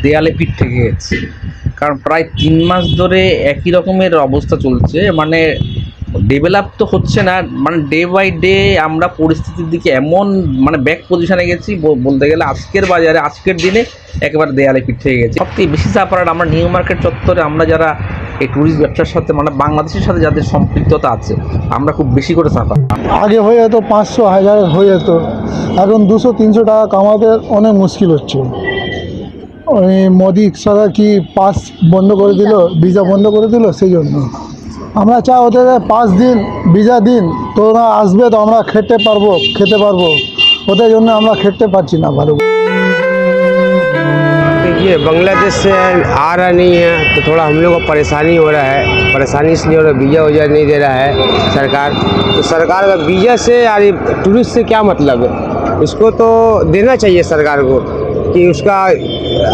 দেয়ালে পিঠ থেকে গেছে। কারণ প্রায় 3 মাস ধরে একই রকমের অবস্থা চলছে, মানে ডেভেলপ তো হচ্ছে না, মানে ডে বাই ডে আমরা পরিস্থিতির দিকে এমন মানে ব্যাক পজিশনে গেছি, বলতে গেলে আজকের বাজারে আজকের দিনে একেবারে দেয়ালে পিঠ থেকে গেছে। সবথেকে বেশি চাপার আমরা নিউ মার্কেট চত্বরে, আমরা যারা এই ট্যুরিস্ট ব্যবসার সাথে মানে বাংলাদেশের সাথে যাদের সম্পৃক্ততা আছে, আমরা খুব বেশি করে চাপা। আগে হয়ে যেত 500 1000 হয়ে যেত, এখন 200 300 টাকা কামাতে অনেক মুশকিল হচ্ছে। ওই মোদি সরকার কি পাস বন্ধ করে দিল, ভিসা বন্ধ করে দিল, সেই জন্য আমরা চাই ওদের 5 দিন ভিসা দিন, তোরা আসবে তো আমরা খেতে পারবো, ওদের জন্য আমরা খেতে পারছি না ভালো। देखिए बांग्लादेश से आ रहा नहीं है तो थोड़ा हम लोग को परेशानी हो रहा है। परेशानी इसलिए हो रहा है, वीज़ा वज़ा नहीं दे रहा है सरकार। तो सरकार का वीज़ा से यार टूरिस्ट से क्या मतलब है, इसको तो देना चाहिए सरकार को कि उसका